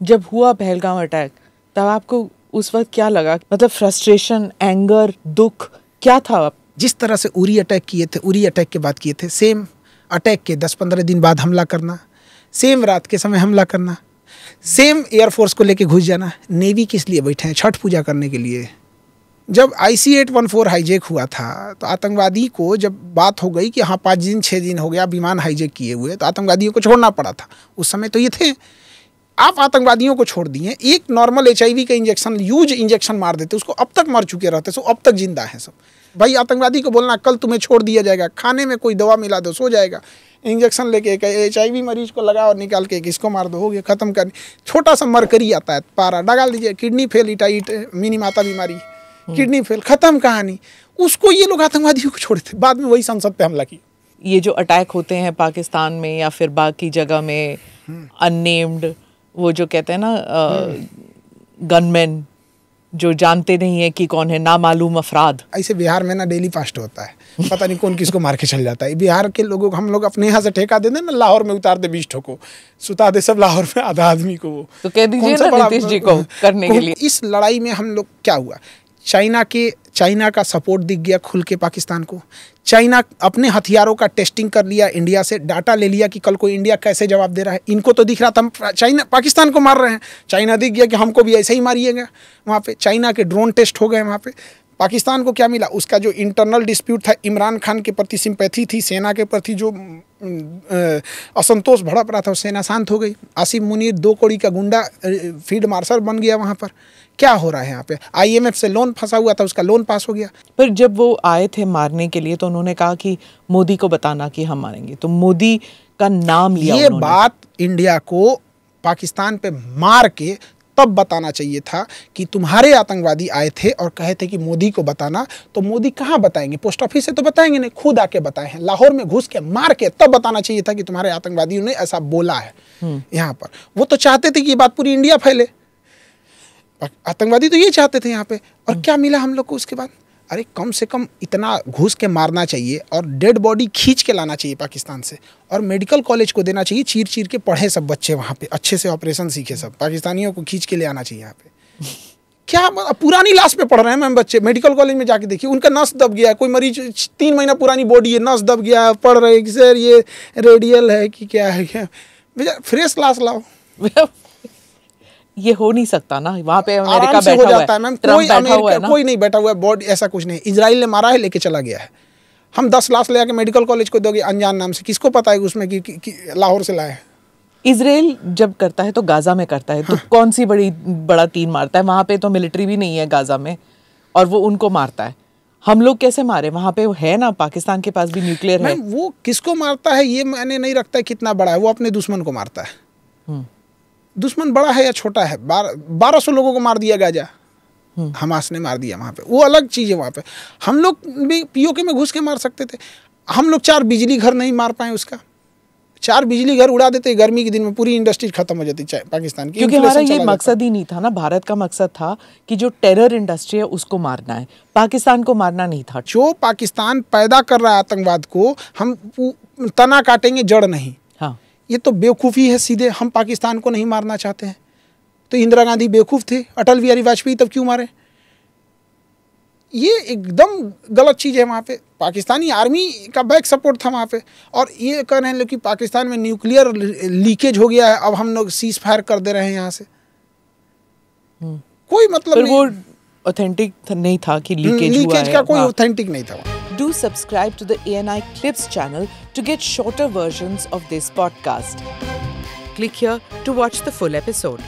जब हुआ पहलगाम अटैक तब आपको उस वक्त क्या लगा? मतलब फ्रस्ट्रेशन, एंगर, दुख क्या था? जिस तरह से उरी अटैक किए थे, उरी अटैक के बाद किए थे, सेम अटैक के 10-15 दिन बाद हमला करना, सेम रात के समय हमला करना, सेम एयरफोर्स को लेके घुस जाना। नेवी किस लिए बैठे हैं? छठ पूजा करने के लिए। जब IC-814 हाईजैक हुआ था तो आतंकवादी को जब बात हो गई कि हाँ 5 दिन 6 दिन हो गया विमान हाईजैक किए हुए, तो आतंकवादियों को छोड़ना पड़ा था। उस समय तो ये थे, आप आतंकवादियों को छोड़ दिए, एक नॉर्मल HIV का इंजेक्शन, यूज इंजेक्शन मार देते, उसको अब तक मर चुके रहते, सो अब तक जिंदा है सब। भाई आतंकवादी को बोलना कल तुम्हें छोड़ दिया जाएगा, खाने में कोई दवा मिला दो सो जाएगा, इंजेक्शन लेके HIV मरीज को लगा और निकाल के किसको मार दो, हो गया खत्म करनी। छोटा सा मरकरी आता है, पारा डाल दीजिए, किडनी फेल, इटाइट मिनी माता बीमारी, किडनी फेल, खत्म कहानी। उसको ये लोग आतंकवादियों को छोड़े थे, बाद में वही संसद पे हमला किया। ये जो अटैक होते हैं पाकिस्तान में या फिर बाकी जगह में, अननेम्ड, वो जो कहते हैं ना गनमैन जो जानते नहीं है कि कौन है, नामालूम अफराद। ऐसे बिहार में ना डेली फास्ट होता है, पता नहीं कौन किसको मार के चल जाता है। बिहार के लोगों को हम लोग अपने यहाँ से ठेका दे दें ना, लाहौर में उतार दे 20 ठो, सुता दे सब लाहौर में आधा आदमी को। वो तो कह दीजिए ना नीतीश जी को करने के लिए। इस लड़ाई में हम लोग क्या हुआ, चाइना का सपोर्ट दिख गया खुल के पाकिस्तान को। चाइना अपने हथियारों का टेस्टिंग कर लिया, इंडिया से डाटा ले लिया कि कल को इंडिया कैसे जवाब दे रहा है। इनको तो दिख रहा था हम पाकिस्तान को मार रहे हैं, चाइना दिख गया कि हमको भी ऐसे ही मारिएगा। वहाँ पे चाइना के ड्रोन टेस्ट हो गए। वहाँ पे पाकिस्तान को क्या मिला, उसका जो इंटरनल डिस्प्यूट था, इमरान खान के प्रति सिंपैथी थी, सेना के प्रति जो असंतोष भड़क रहा था, सेना शांत हो गई। आसिम मुनीर 2 कौड़ी का गुंडा फील्ड मार्शल बन गया। वहाँ पर क्या हो रहा है, यहाँ पे IMF से लोन फंसा हुआ था, उसका लोन पास हो गया। पर जब वो आए थे मारने के लिए तो उन्होंने कहा कि मोदी को बताना कि हम मारेंगे, तो मोदी का नाम लिया। ये बात इंडिया को पाकिस्तान पे मार के तब बताना चाहिए था कि तुम्हारे आतंकवादी आए थे और कहे थे कि मोदी को बताना, तो मोदी कहाँ बताएंगे? पोस्ट ऑफिस से तो बताएंगे नहीं, खुद आके बताए हैं, लाहौर में घुस के मार के तब बताना चाहिए था कि तुम्हारे आतंकवादियों ने ऐसा बोला है। यहाँ पर वो तो चाहते थे कि ये बात पूरी इंडिया फैले, आतंकवादी तो ये चाहते थे यहाँ पे। और क्या मिला हम लोग को उसके बाद? अरे कम से कम इतना घुस के मारना चाहिए और डेड बॉडी खींच के लाना चाहिए पाकिस्तान से, और मेडिकल कॉलेज को देना चाहिए, चीर चीर के पढ़े सब बच्चे वहाँ पे, अच्छे से ऑपरेशन सीखे सब, पाकिस्तानियों को खींच के ले आना चाहिए यहाँ पे। क्या पुरानी लाश पे पढ़ रहे हैं मैम बच्चे, मेडिकल कॉलेज में जाके देखिए, उनका नस दब गया है, कोई मरीज 3 महीना पुरानी बॉडी है, नस दब गया है, पढ़ रहे हैं सर ये रेडियल है कि क्या है, क्या भैया फ्रेश लाश लाओ। ये हो नहीं सकता ना, वहाँ पे अमेरिका बैठा हो जाता है मैम, कोई नहीं बैठा हुआ है, बॉडी ऐसा कुछ नहीं। इजराइल ने मारा है, लेके चला गया है। हम 10 लाश ले आके मेडिकल कॉलेज को दोगे अनजान नाम से, किसको पता है उसमें कि लाहौर से लाए। इजराइल जब करता है तो गाजा में करता है, तो कौन सी बड़ा तीर मारता है? वहाँ पे तो मिलिट्री भी नहीं है गाजा में, और वो उनको मारता है। हम लोग कैसे मारे? वहाँ पे है ना, पाकिस्तान के पास भी न्यूक्लियर है। वो किसको मारता है ये मैंने नहीं रखता है कितना बड़ा है, वो अपने दुश्मन को मारता है। दुश्मन बड़ा है या छोटा है, 1200 लोगों को मार दिया गाजा, हमास ने मार दिया वहाँ पे, वो अलग चीज़ है। वहाँ पे हम लोग भी POK में घुस के मार सकते थे। हम लोग 4 बिजली घर नहीं मार पाए उसका, 4 बिजली घर उड़ा देते गर्मी के दिन में, पूरी इंडस्ट्री खत्म हो जाती पाकिस्तान की। क्योंकि हमारा ये मकसद ही नहीं था ना, भारत का मकसद था कि जो टेरर इंडस्ट्री है उसको मारना है, पाकिस्तान को मारना नहीं था। जो पाकिस्तान पैदा कर रहा है आतंकवाद को, हम तना काटेंगे जड़ नहीं। हाँ, ये तो बेवकूफ़ी है सीधे। हम पाकिस्तान को नहीं मारना चाहते हैं तो इंदिरा गांधी बेवकूफ़ थे, अटल बिहारी वाजपेयी तब क्यों मारे? ये एकदम गलत चीज़ है। वहाँ पे पाकिस्तानी आर्मी का बैक सपोर्ट था वहाँ पे, और ये कह रहे हैं लोग कि पाकिस्तान में न्यूक्लियर लीकेज हो गया है, अब हम लोग सीज फायर कर दे रहे हैं यहाँ से। कोई मतलब नहीं, वो ऑथेंटिक नहीं था कि लीकेज का कोई ऑथेंटिक नहीं था। Do subscribe to the ANI Clips channel to get shorter versions of this podcast. Click here to watch the full episode.